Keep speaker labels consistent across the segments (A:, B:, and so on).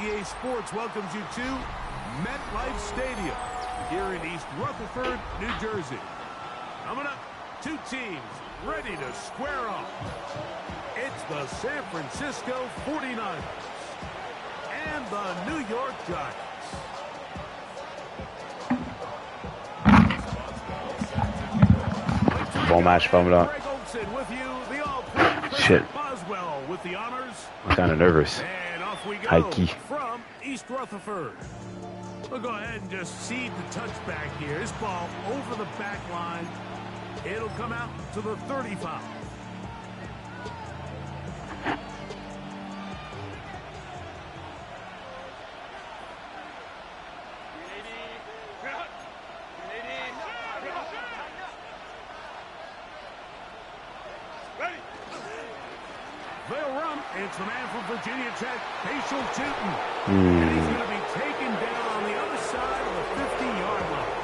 A: EA Sports welcomes you to MetLife Stadium here in East Rutherford, New Jersey. Coming up, two teams ready to square off. It's the San Francisco 49ers and the New York Giants.
B: Bom match from up. Shit. I'm kind of nervous. High key.
A: From East Rutherford. We'll go ahead and just seed the touchback here. This ball over the back line. It'll come out to the 35. They'll run. It's the man from Virginia Tech, Paschal Tootin. And he's going to be taken down on the other side of the 50-yard line.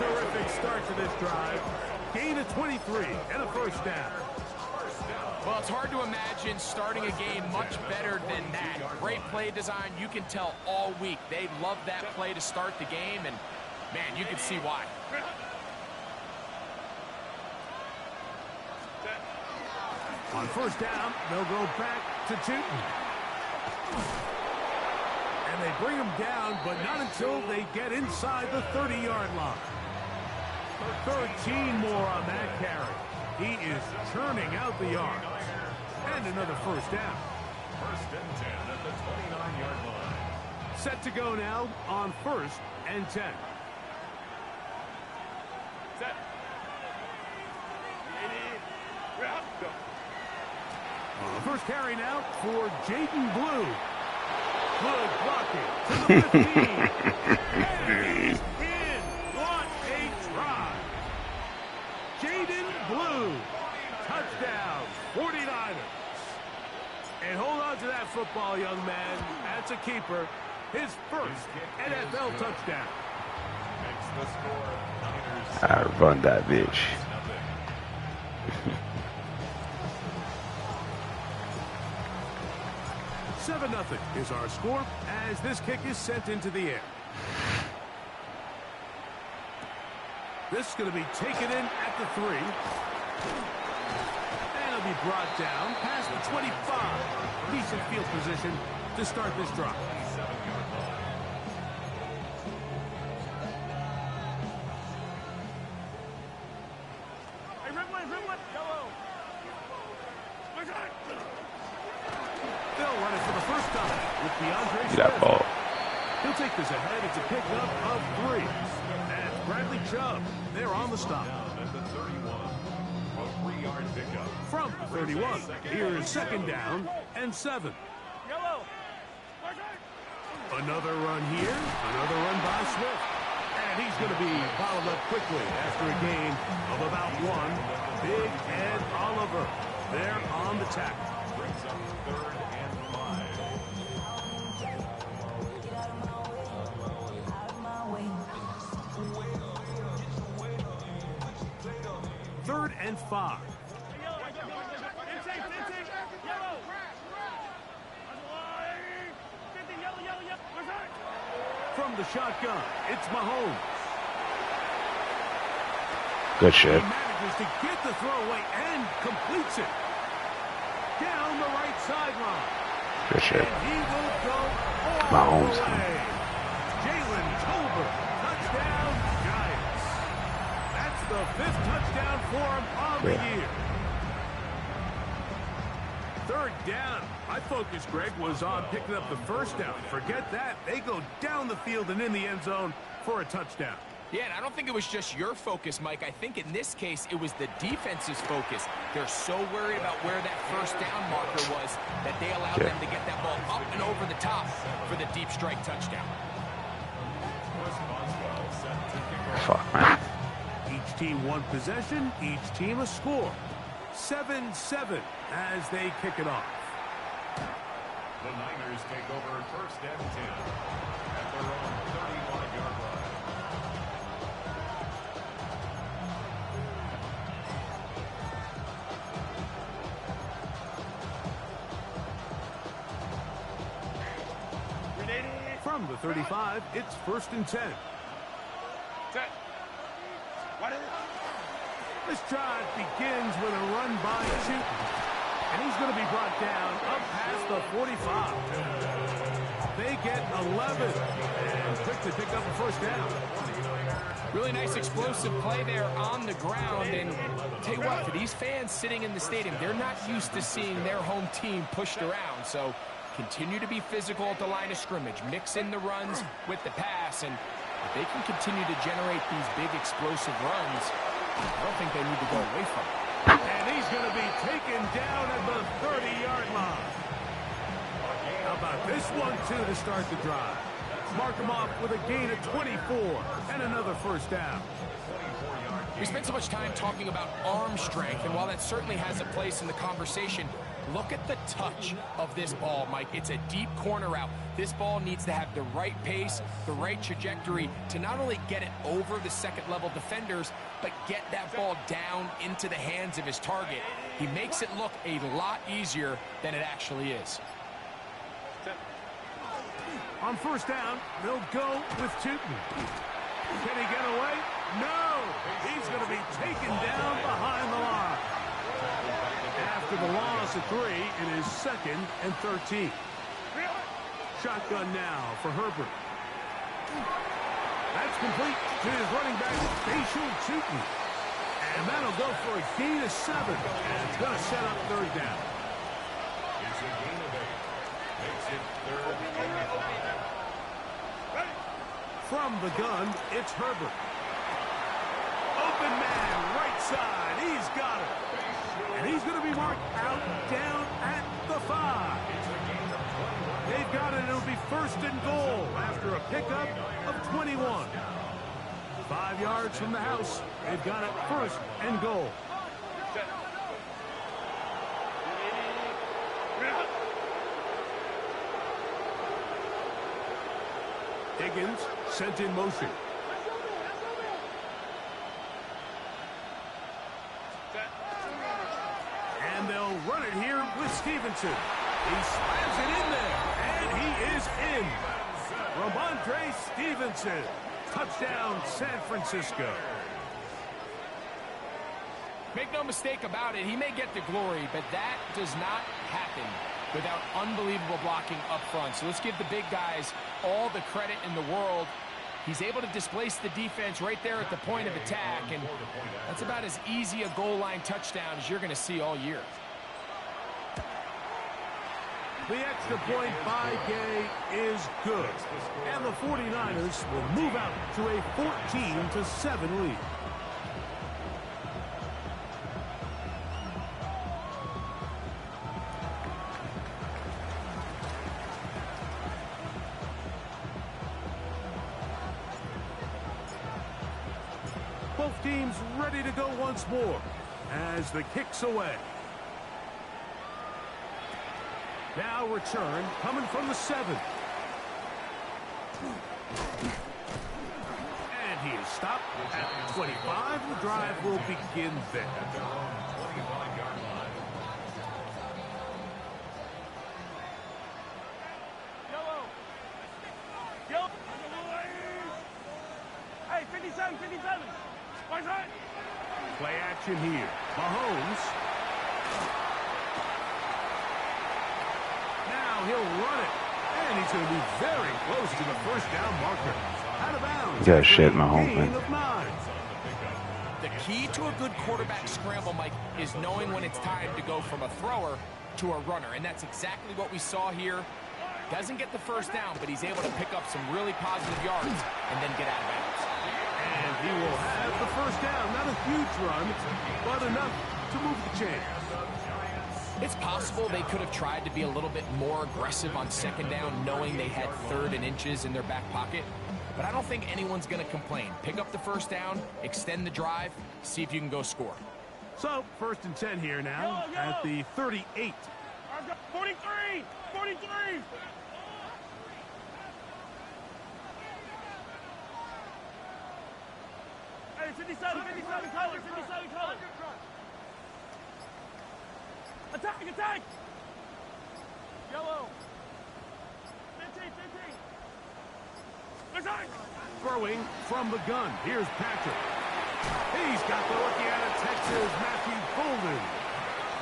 A: Terrific start to this drive. Gain of 23 and a first down.
C: Well, it's hard to imagine starting a game much better than that. Great play design. You can tell all week they love that play to start the game, and, man, you can see why.
A: On first down, they'll go back to Tootin. And they bring him down, but not until they get inside the 30-yard line. 13 more on that carry. He is churning out the yards. And another first down.
D: First and 10 at the 29-yard line.
A: Set to go now on first and 10.
D: Set. Go.
A: First carry now for Jaden Blue. Good blocking to the 15. And he's in. What a try. Jaden Blue. Touchdown, 49ers. And hold on to that football, young man. That's a keeper. His first NFL touchdown.
D: Makes the score.
B: I run that bitch.
A: 7-0 is our score as this kick is sent into the air. This is going to be taken in at the 3. And it'll be brought down past the 25. Decent field position to start this drive.
B: That ball.
A: He'll take this ahead. It's a pickup of 3. And Bradley Chubb, they're on the stop.
D: At the 31, a 3-yard pickup.
A: From the 31, here's second down and 7. Another run here. Another run by Swift. And he's going to be bottled up quickly after a gain of about 1. Big Ed Oliver there on the tackle.
D: Brings up 3rd and 5.
A: Third and 5. From the shotgun, it's Mahomes.
B: Good shit.
A: He manages to get the throw away and completes it. Down the right sideline.
B: Good shit.
A: And he will go all
B: Mahomes.
A: the way. Jalen Tolbert, touchdown, Giants. That's the 5th touchdown for him on the year. Third down. My focus, Greg, was on picking up the first down. Forget that. They go down the field and in the end zone for a touchdown.
C: Yeah, and I don't think it was just your focus, Mike. I think in this case, it was the defense's focus. They're so worried about where that first down marker was that they allowed them to get that ball up and over the top for the deep strike touchdown.
B: Fuck, man.
A: Each team one possession, each team a score. 7-7 as they kick it off.
D: The Niners take over first and 10 at their own 31-yard line.
A: From the 35, it's 1st and 10. This drive begins with a run by Chutin. And he's going to be brought down up past the 45. They get 11. And quick to pick up a first down.
C: Really nice explosive play there on the ground. And tell you what, for these fans sitting in the stadium, they're not used to seeing their home team pushed around. So continue to be physical at the line of scrimmage. Mix in the runs with the pass. And if they can continue to generate these big explosive runs, I don't think they need to go away from it.
A: And he's going to be taken down at the 30-yard line. How about this one, too, to start the drive? Mark him off with a gain of 24 and another first down.
C: We spent so much time talking about arm strength, and while that certainly has a place in the conversation, look at the touch of this ball, Mike. It's a deep corner route. This ball needs to have the right pace, the right trajectory to not only get it over the second-level defenders, but get that ball down into the hands of his target. He makes it look a lot easier than it actually is.
A: On first down, they'll go with Chutin. Can he get away? No! He's going to be taken down behind the line. After the loss of 3, it is 2nd and 13. Shotgun now for Herbert. That's complete to his running back, Facial Chutin. And that'll go for a gain of 7. And it's going to set up 3rd down.
D: It's a gain of 8. Makes it 3rd and 5.
A: From the gun, it's Herbert. Open man, right side. He's got it. And he's going to be marked out down at the 5. They've got it. It'll be 1st and goal after a pickup of 21. 5 yards from the house. They've got it 1st and goal. Higgins sent in motion. And they'll run it here with Stevenson. He slams it in there, and he is in. Ramondre Stevenson. Touchdown, San Francisco.
C: Make no mistake about it, he may get the glory, but that does not happen without unbelievable blocking up front. So let's give the big guys all the credit in the world. He's able to displace the defense right there at the point of attack, and that's about as easy a goal line touchdown as you're going to see all year.
A: The extra point by Gay is good, and the 49ers will move out to a 14-7 lead. Both teams ready to go once more as the kick's away. Now return coming from the 7. And he is stopped at 25. The drive will begin there.
E: Hey, 57, 57.
A: Play action here. Mahomes. Now he'll run it. And he's going to be very close to the first down marker. Out of bounds.
B: You got shit, Mahomes,
A: Gain
B: man.
A: of 9.
C: The key to a good quarterback scramble, Mike, is knowing when it's time to go from a thrower to a runner. And that's exactly what we saw here. Doesn't get the first down, but he's able to pick up some really positive yards and then get out of bounds.
A: And he will have the first down. Not a huge run, but enough to move the chains.
C: It's possible they could have tried to be a little bit more aggressive on second down, knowing they had 3rd and inches in their back pocket. But I don't think anyone's going to complain. Pick up the first down, extend the drive, see if you can go score.
A: So, 1st and 10 here now at the 38.
E: 43! 43! Hey, 57, 57 color, 57 color. Attack, attack! Yellow. 15, 15.
A: Throwing from the gun. Here's Patrick. He's got the rookie out of Texas, Matthew Golden.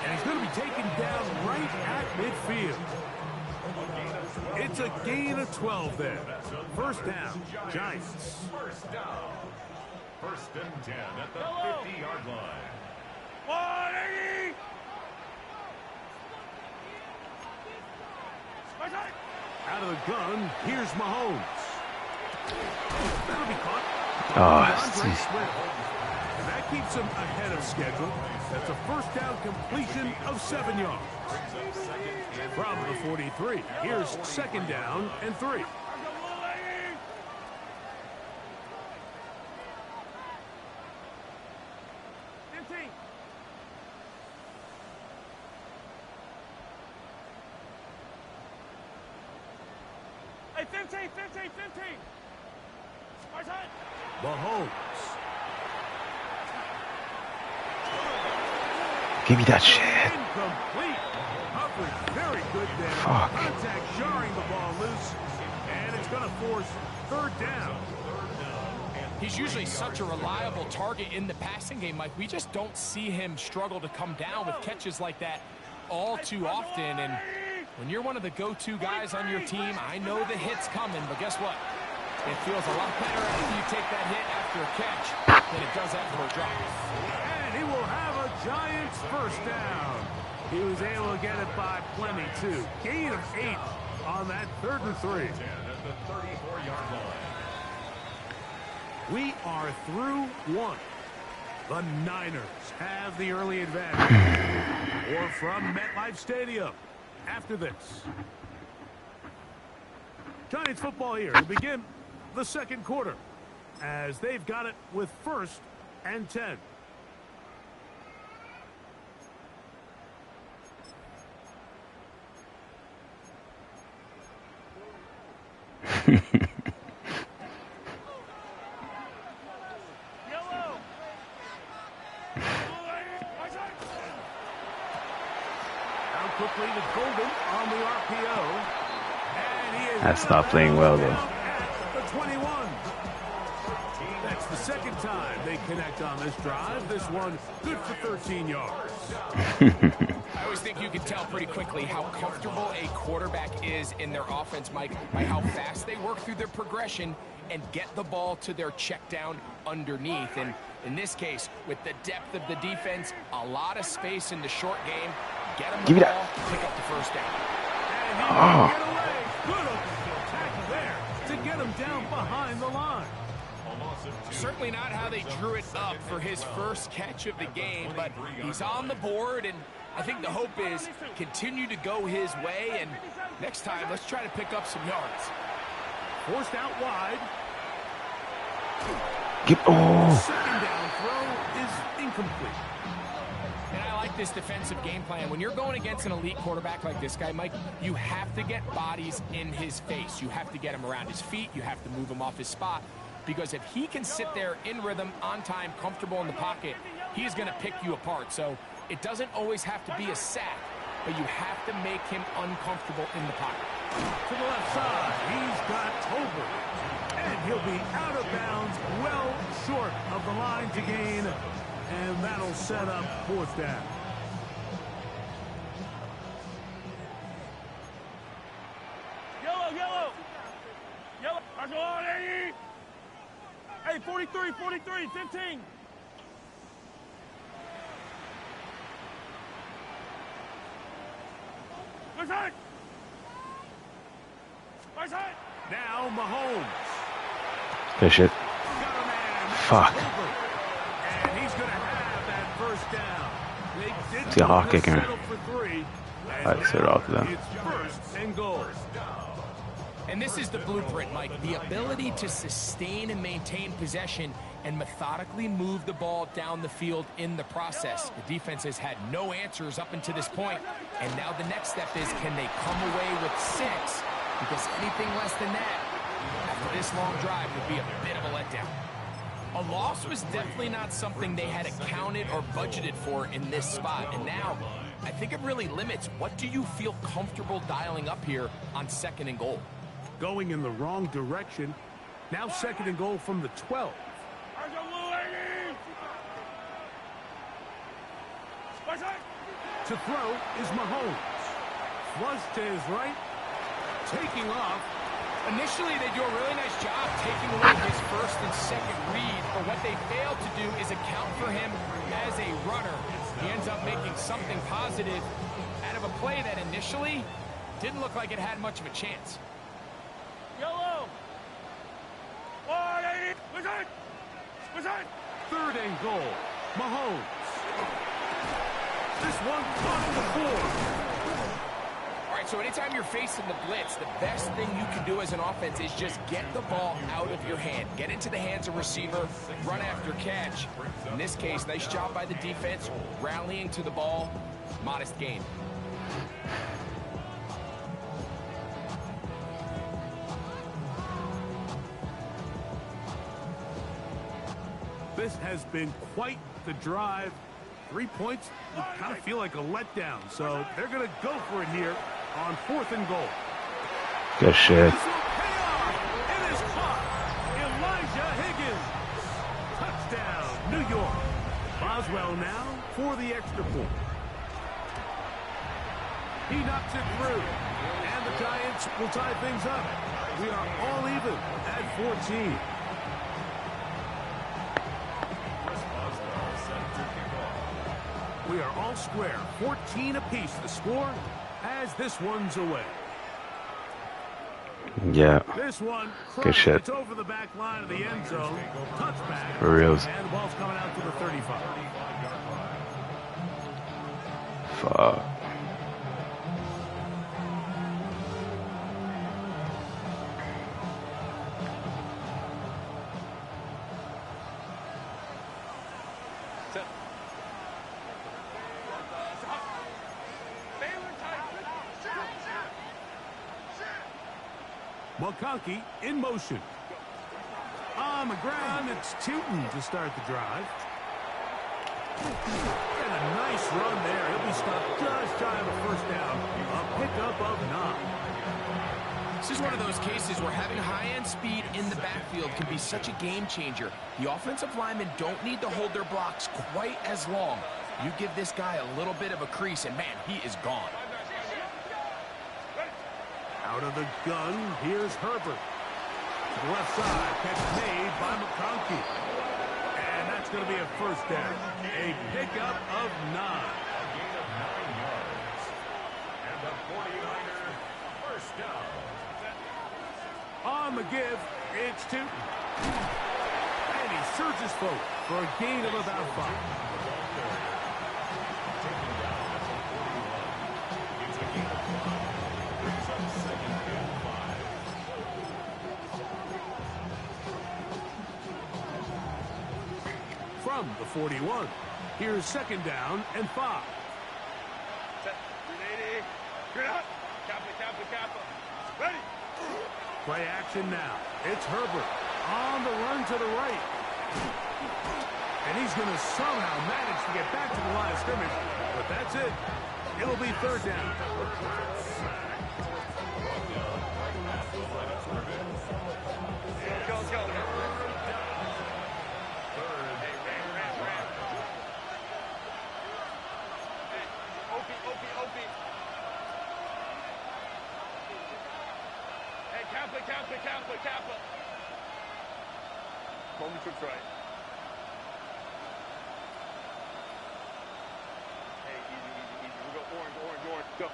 A: And he's going to be taken down right at midfield. It's a gain of 12 there. First down, Giants.
D: First down. First and 10 at the 50-yard line.
E: 180!
A: Out of the gun, here's Mahomes. That'll be caught.
B: Oh,
A: And that keeps him ahead of schedule. That's a first down completion of 7 yards. From the 43, here's second down and 3.
E: Hey, 15.
A: Mahomes.
B: give me that shit.
A: Incomplete. Coverage very good there.
B: Fuck.
A: Contact jarring the ball loose. And it's going to force third down.
C: He's usually such a reliable target in the passing game, Mike. We just don't see him struggle to come down with catches like that all too often. And when you're one of the go-to guys on your team, I know the hit's coming, but guess what? It feels a lot better after you take that hit after a catch than it does after a drop.
A: And he will have a Giants first down. He was able to get it by plenty, too. Gain of 8 on that 3rd and 3.
D: At the 34-yard line.
A: We are through 1. The Niners have the early advantage. Or from MetLife Stadium after this. Giants football here to begin the second quarter as they've got it with 1st and 10. Quickly to Golden on the RPO. And he is
B: That's not playing well, though.
A: at the 21. That's the second time they connect on this drive. This one good for 13 yards.
C: I always think you can tell pretty quickly how comfortable a quarterback is in their offense, Mike, by how fast they work through their progression and get the ball to their check down underneath. And in this case, with the depth of the defense, a lot of space in the short game, get him the ball, pick up the first down.
A: And he can get away. Good offensive tackle there to get him down behind the line.
C: Certainly not how they drew it up for his first catch of the game, but he's on the board, and I think the hope is continue to go his way, and next time, let's try to pick up some yards.
A: Forced out wide.
B: Oh.
A: Second down throw is incomplete.
C: And I like this defensive game plan. When you're going against an elite quarterback like this guy, Mike, you have to get bodies in his face. You have to get him around his feet. You have to move him off his spot. Because if he can sit there in rhythm, on time, comfortable in the pocket, he's going to pick you apart. So it doesn't always have to be a sack, but you have to make him uncomfortable in the pocket.
A: To the left side, he's got Tolbert. And he'll be out of bounds, well short of the line to gain. And that'll set up 4th down.
E: Yellow. I'm going 80. Hey, 43, 15.
A: Now Mahomes.
B: Fish it.
A: Got a man.
B: Fuck.
A: And he's going to have that first down. They did
B: See a hawk kicking her.
A: settle for 3.
B: I set it off to them.
A: It's 1st and goal.
C: And this is the blueprint, Mike. The ability to sustain and maintain possession and methodically move the ball down the field in the process. The defense has had no answers up until this point, and now the next step is, can they come away with 6? Because anything less than that, after this long drive, would be a bit of a letdown. A loss was definitely not something they had accounted or budgeted for in this spot, and now I think it really limits what do you feel comfortable dialing up here on 2nd and goal.
A: Going in the wrong direction. Now 2nd and goal from the 12. To throw is Mahomes. Flush to his right. Taking off.
C: Initially, they do a really nice job taking away his 1st and 2nd read, but what they fail to do is account for him as a runner. He ends up making something positive out of a play that initially didn't look like it had much of a chance.
E: Yellow. 180. Wizard.
A: 3rd and goal. Mahomes. This one caught in the 4.
C: All right, so anytime you're facing the blitz, the best thing you can do as an offense is just get the ball out of your hand. Get into the hands of receiver, run after catch. In this case, nice job by the defense, rallying to the ball, modest gain.
A: This has been quite the drive. 3 points, you kind of feel like a letdown. So they're going to go for it here on 4th and goal.
B: Good shit.
A: This will pay off. It is caught. Elijah Higgins. Touchdown, New York. Boswell now for the extra point. He knocks it through. And the Giants will tie things up. We are all even at 14. We are all square. 14 apiece the score as this one's away.
B: Yeah.
A: This one,
B: good shit.
A: It's over the back line of the end zone. Touchback.
B: For reals.
A: And the ball's coming out to the 35.
B: Fuck.
A: McConkey in motion. On the ground, it's Tootin to start the drive. And a nice run there. He'll be stopped just shy of a 1st down. A pickup of 9.
C: This is one of those cases where having high-end speed in the backfield can be such a game changer. The offensive linemen don't need to hold their blocks quite as long. You give this guy a little bit of a crease, and man, he is gone.
A: Out of the gun, here's Herbert. To the left side, catch made by McConkey. And that's going to be a 1st down. A pickup of 9.
D: A gain of 9 yards. And the 49er 1st down.
A: On the give, it's Tootin. And he surges forward for a gain of about 5. From the 41, here's 2nd down and 5.
E: Ready.
A: Play action now. It's Herbert on the run to the right. And he's going to somehow manage to get back to the line of scrimmage. But that's it. It'll be 3rd down.
E: Let's go. Kappa. Coleman trips right. Hey, easy. We go orange. Go.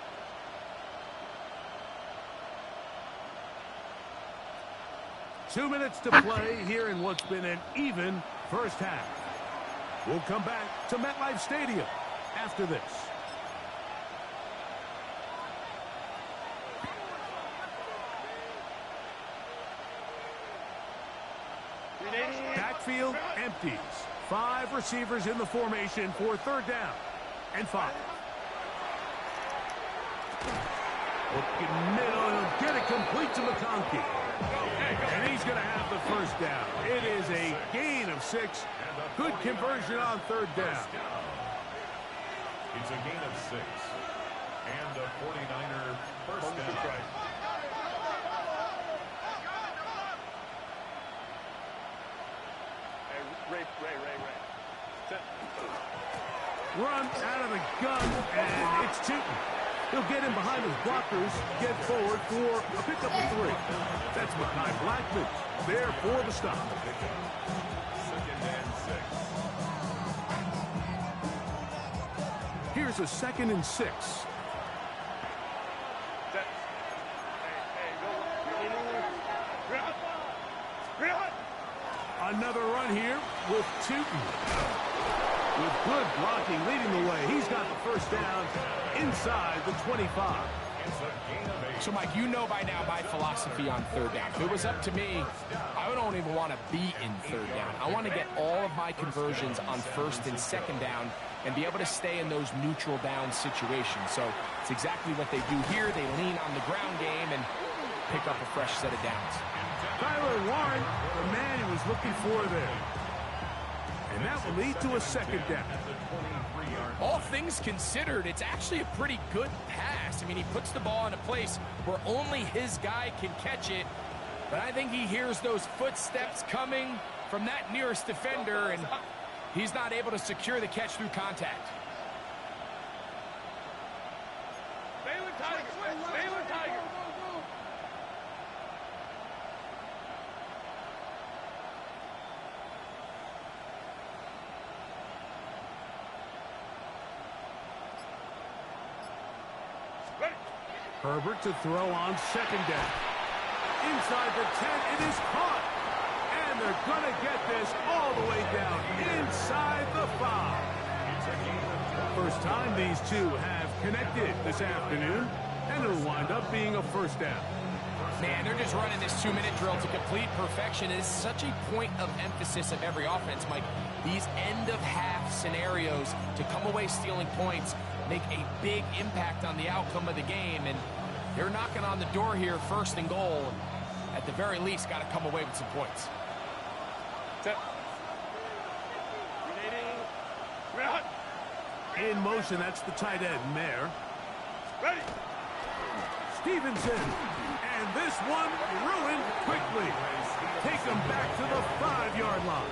A: Two minutes to play here in what's been an even 1st half. We'll come back to MetLife Stadium after this. Backfield empties. 5 receivers in the formation for 3rd down and 5. Looking middle, he'll get it complete to McConkey. And he's going to have the 1st down. It is a gain of 6. Good conversion on 3rd down.
D: It's a gain of 6. And a 49er 1st down.
A: run out of the gun, and it's Tootin. He'll get in behind his blockers, get forward for a pickup of 3. That's Mekhi Blackmon there for the stop. Here's a 2nd and 6. Another run here with Tootin. With good blocking leading the way. He's got the first down inside the 25.
C: So, Mike, you know by now my philosophy on 3rd down. If it was up to me, I don't even want to be in 3rd down. I want to get all of my conversions on 1st and 2nd down and be able to stay in those neutral down situations. So it's exactly what they do here. They lean on the ground game and pick up a fresh set of downs.
A: Tyler Warren, the man he was looking for there. And that will lead to a 2nd down.
C: All things considered, it's actually a pretty good pass. I mean, he puts the ball in a place where only his guy can catch it. But I think he hears those footsteps coming from that nearest defender, and he's not able to secure the catch through contact.
E: Baylor Tiger! Baylor Tiger!
A: Herbert to throw on 2nd down. Inside the 10, it is caught. And they're going to get this all the way down inside the 5. First time these two have connected this afternoon, and it'll wind up being a 1st down.
C: Man, they're just running this 2-minute drill to complete perfection. It is such a point of emphasis of every offense, Mike. These end-of-half scenarios to come away stealing points make a big impact on the outcome of the game, and they're knocking on the door here, 1st and goal. At the very least, got to come away with some points.
A: In motion, that's the tight end, Mayer.
E: Ready.
A: Stevenson. And this one ruined quickly. Take them back to the 5-yard line.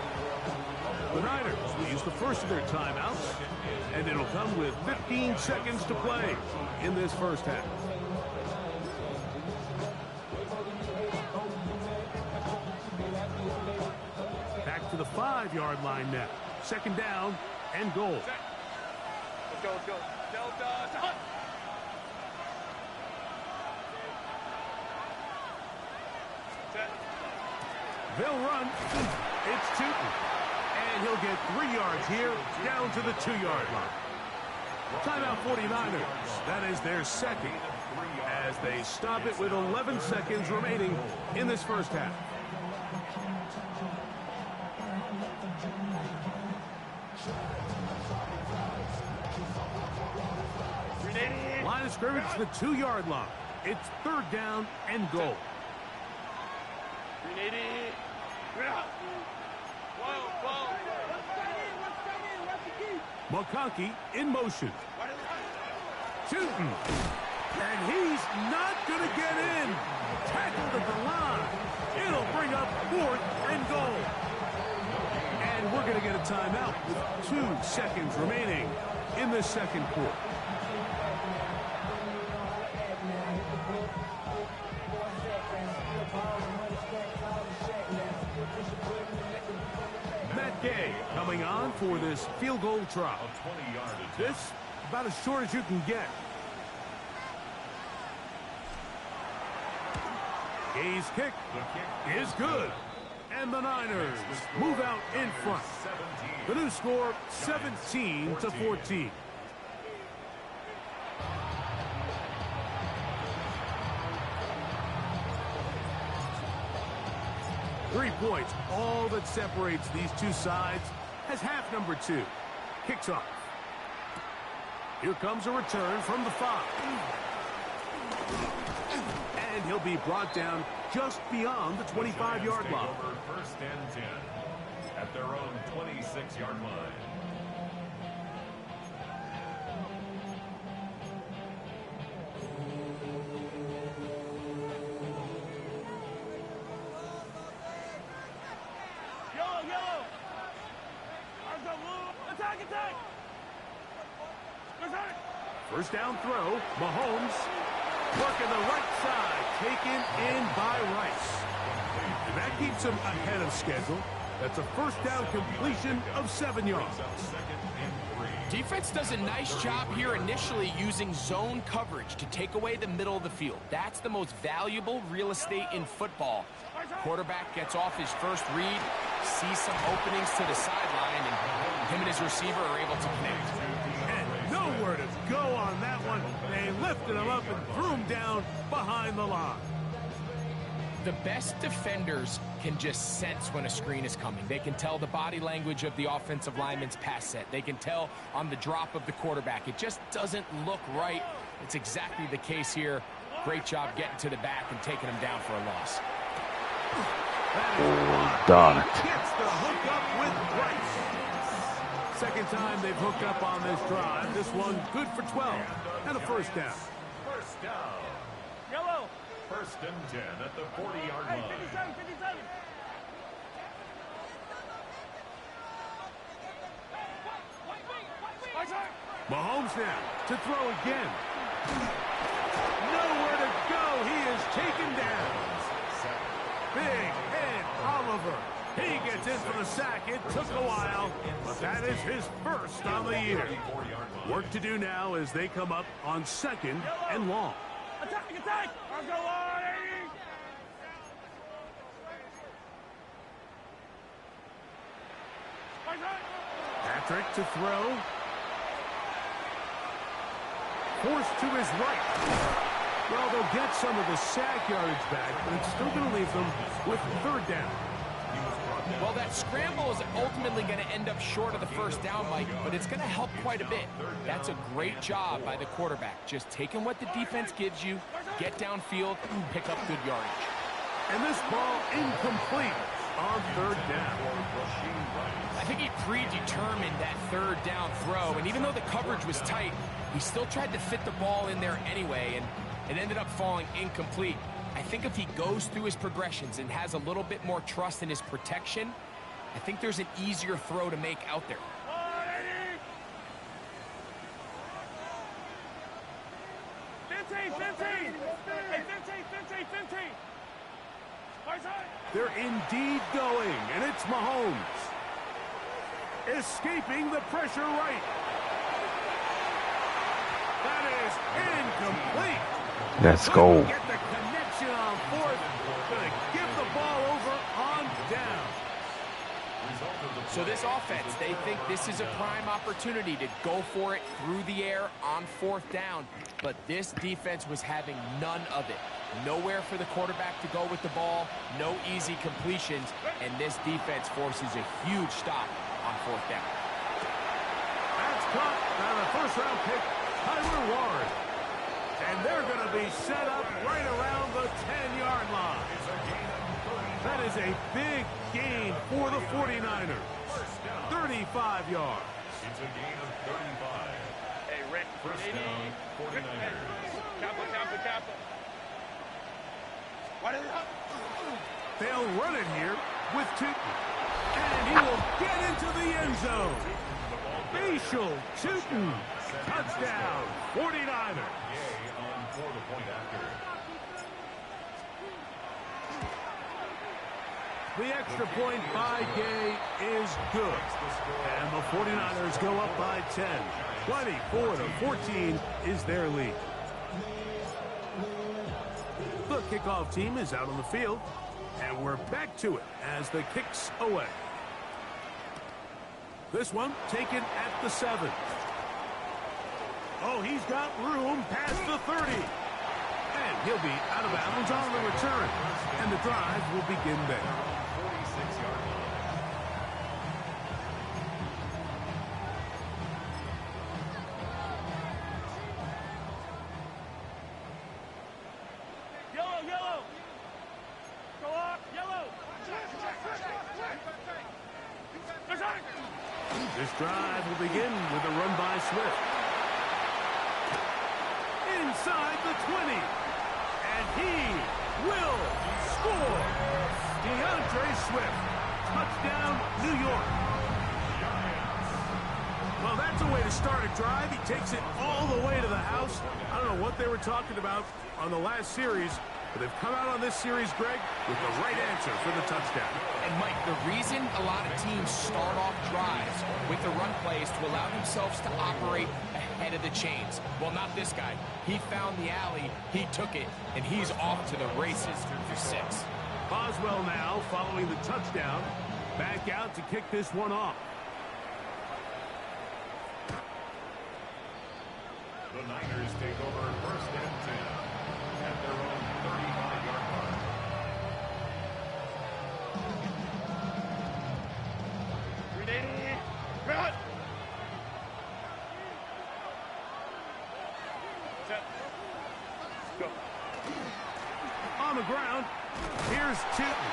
A: The Niners will use the first of their timeouts, and it'll come with 15 seconds to play in this first half. Back to the 5-yard line now. 2nd down and goal.
E: Let's go, let's go. Delta to Hunt. Set.
A: They'll run. It's Tootin. And he'll get 3 yards here, down to the 2-yard line. Timeout 49ers. That is their 2nd, as they stop it with 11 seconds remaining in this first half. Line of scrimmage to the 2-yard line. It's 3rd down and goal.
E: 380.
A: McConkey in motion. Tootin. And he's not going to get in. Tackled at the line. It'll bring up 4th and goal. And we're going to get a timeout with 2 seconds remaining in the 2nd quarter. Matt Gay coming on for this field goal try. This about as short as you can get. Gay's kick is good. And the Niners move out in front. The new score, 17-14. Three points, all that separates these two sides, as half number 2 kicks off. Here comes a return from the 5. And he'll be brought down just beyond the 25-yard line.
D: 1st and 10 at their own 26-yard line.
E: Yellow, yellow. Ours go blue. Attack, attack.
A: First down throw. Mahomes working the right side. Taken in by Rice. And that keeps him ahead of schedule. That's a first down completion of 7 yards.
C: Defense does a nice job here initially using zone coverage to take away the middle of the field. That's the most valuable real estate in football. Quarterback gets off his first read, sees some openings to the sideline, and him and his receiver are able to connect.
A: And nowhere to go on that one. They lifted him up and threw him down behind the line.
C: The best defenders can just sense when a screen is coming. They can tell the body language of the offensive lineman's pass set. They can tell on the drop of the quarterback. It just doesn't look right. It's exactly the case here. Great job getting to the back and taking him down for a loss.
B: Darn it.
A: Gets the hook up with Rice. Second time they've hooked up on this drive. This one good for 12 and a first down.
D: First down.
E: Yellow.
D: First and 10 at the 40-yard
E: Hey,
D: line.
E: 57, 57.
A: Mahomes now to throw again. Nowhere to go. He is taken down. Big Ed Oliver. He gets in for the sack. It took a while, but that is his first on the year. Work to do now as they come up on second and long.
E: Attack, attack. I'll go on, 80.
A: Patrick to throw. Forced to his right. Well, they'll get some of the sack yardage back, but it's still going to leave them with third down.
C: Well, that scramble is ultimately going to end up short of the first down, Mike, but it's going to help quite a bit. That's a great job by the quarterback. Just taking what the defense gives you, get downfield, pick up good yardage.
A: And this ball incomplete on third down.
C: I think he predetermined that third down throw, and even though the coverage was tight, he still tried to fit the ball in there anyway, and it ended up falling incomplete. I think if he goes through his progressions and has a little bit more trust in his protection, I think there's an easier throw to make out there.
A: They're indeed going, and it's Mahomes. Escaping the pressure right. That is incomplete.
B: Let's go.
A: Get the connection on fourth. Gonna give the ball over on down.
C: So this offense, they think this is a prime opportunity to go for it through the air on fourth down. But this defense was having none of it. Nowhere for the quarterback to go with the ball, no easy completions, and this defense forces a huge stop on fourth down.
A: That's caught by the first-round pick, Tyler Ward. And they're going to be set up right around the 10-yard line. That is a big gain for the 49ers. 35 yards.
D: It's a gain of 35.
E: Hey, Rick.
D: First down, 49ers.
E: Kappa.
A: They'll run it here with Tootin. And he will get into the end zone. Facial Tootin. Touchdown, 49ers.
D: On for the point after.
A: The extra point by Gay is good. And the 49ers go up by 10. 24-14 is their lead. The kickoff team is out on the field, and we're back to it as the kick's away. This one taken at the 7. Oh, he's got room past the 30. And he'll be out of bounds on the return. And the drive will begin there.
D: 46-yard line.
E: Yellow. Go up, yellow.
A: This drive will begin with a run by Swift. Inside the 20. And he will score. DeAndre Swift. Touchdown, New York. Well, that's a way to start a drive. He takes it all the way to the house. I don't know what they were talking about on the last series, but they've come out on this series, Greg, with the right answer for the touchdown.
C: And, Mike, the reason a lot of teams start off drives with the run play is to allow themselves to operate ahead of the chains. Well, not this guy. He found the alley, he took it, and he's off to the races for 6.
A: Boswell now, following the touchdown, back out to kick this one off.
D: The Niners take over first and 10 at their own 35-yard line.
E: Ready? Run! Set. Go.
A: On the ground, here's Chilton.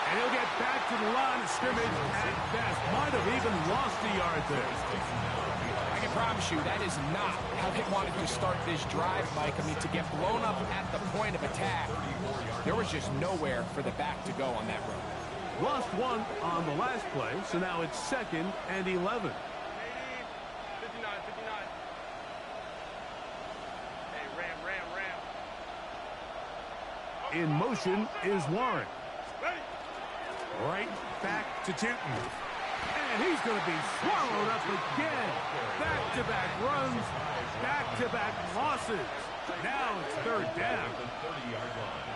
A: And he'll get back to the line of scrimmage at best. Might have even lost a yard there.
C: I can promise you that is not how they wanted to start this drive, Mike. I mean, to get blown up at the point of attack, there was just nowhere for the back to go on that run.
A: Lost one on the last play, so now it's 2nd and 11.
E: 59, 59. Hey, ram.
A: In motion is Warren.
E: Ready?
A: Right back to Chilton. And he's going to be swallowed up again. Back-to-back runs, back-to-back losses. Now it's 3rd down.
D: The 30-yard line.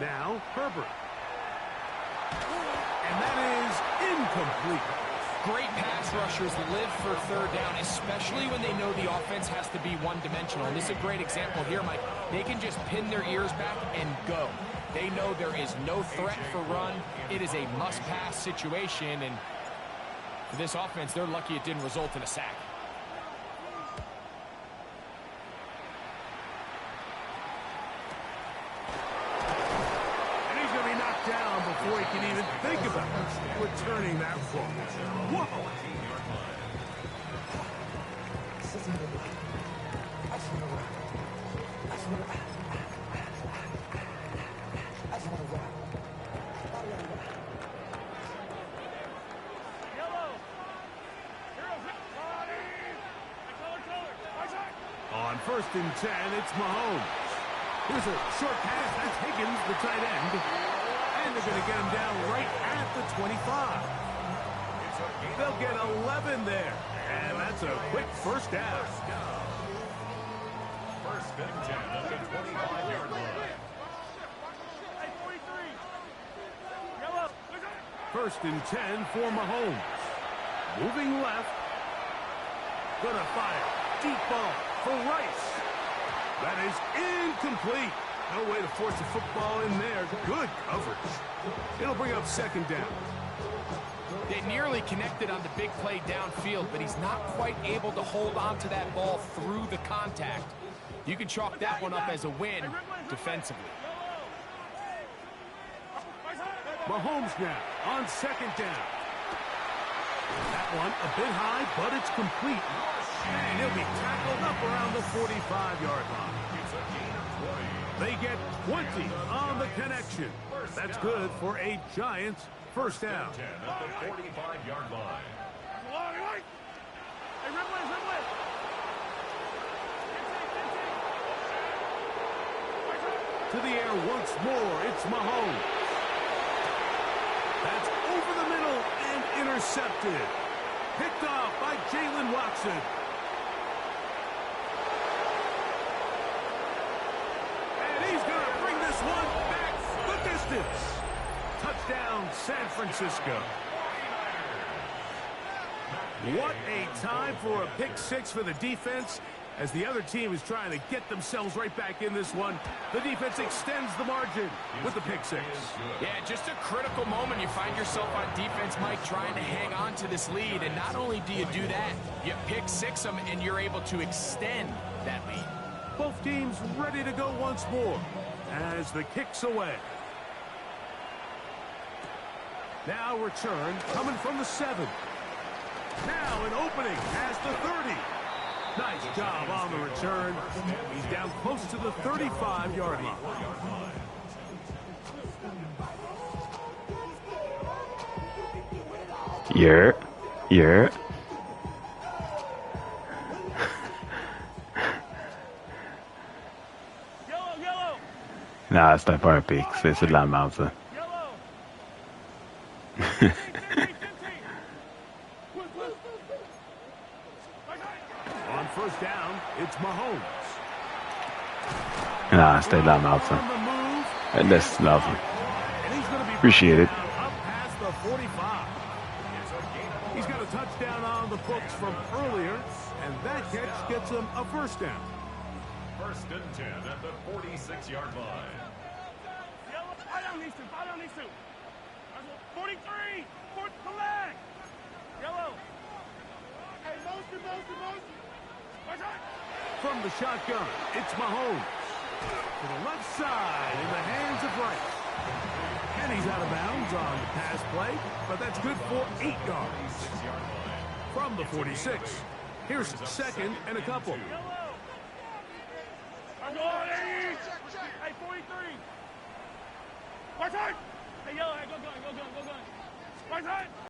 A: Now Herbert. And that is incomplete.
C: Great pass rushers live for 3rd down, especially when they know the offense has to be one-dimensional. And this is a great example here, Mike. They can just pin their ears back and go. They know there is no threat for run. It is a must-pass situation, and for this offense, they're lucky it didn't result in a sack.
A: And he's going to be knocked down before he can even think about returning that ball. Whoa!
E: Yellow. Heroes. Body. Color. Right side.
A: On 1st and 10, it's Mahomes. Here's a short pass. That's Higgins, the tight end. And they're going to get him down right at the 25. They'll get 11 there. And that's a quick 1st down.
D: First and 10 at the 25-yard line.
E: Hey, 43. Yellow.
A: 1st and 10 for Mahomes. Moving left. Gonna fire. Deep ball for Rice. That is incomplete. No way to force a football in there. Good coverage. It'll bring up 2nd down.
C: They nearly connected on the big play downfield, but he's not quite able to hold on to that ball through the contact. You can chalk that one up as a win defensively.
A: Mahomes now on 2nd down. That one a bit high, but it's complete. And he'll be tackled up around the 45-yard line. They get 20 on the connection. That's good for a Giants 1st down.
D: 10 at the 45-yard line.
E: Hey, Ridley.
A: To the air once more, it's Mahomes. That's over the middle and intercepted. Picked off by Jalen Watson. And he's going to bring this one back the distance. Touchdown, San Francisco. What a time for a pick 6 for the defense. As the other team is trying to get themselves right back in this one, the defense extends the margin with the pick 6.
C: Yeah, just a critical moment. You find yourself on defense, Mike, trying to hang on to this lead. And not only do you do that, you pick 6 them and you're able to extend that lead.
A: Both teams ready to go once more as the kick's away. Now return coming from the 7. Now an opening past the 30. Nice job on the return. He's down close to the 35-yard line.
B: Yeah.
E: Yellow, yellow.
B: Nah, c'était pas un pic. C'est de la merde, ça.
E: Yellow. 15, 15.
A: On first down, it's Mahomes.
B: Nah, c'était de la merde, ça.
A: On the move.
B: And that's nothing.
A: And he's going to be
B: Appreciate it.
A: up past the 45. He's got a touchdown on the books from earlier, and that catch gets him a first down.
D: First and 10 at the 46-yard line.
E: Yellow. Buy down these two. 43. Fourth to leg. Yellow. Hey, motion.
A: From the shotgun, it's Mahomes. To the left side in the hands of Rice. And he's out of bounds on the pass play, but that's good for 8 yards. From the 46, here's second and a couple.
E: Yellow. I'm going. Hey, 43. Watch out. Hey, yellow. Hey, go gun. Watch out.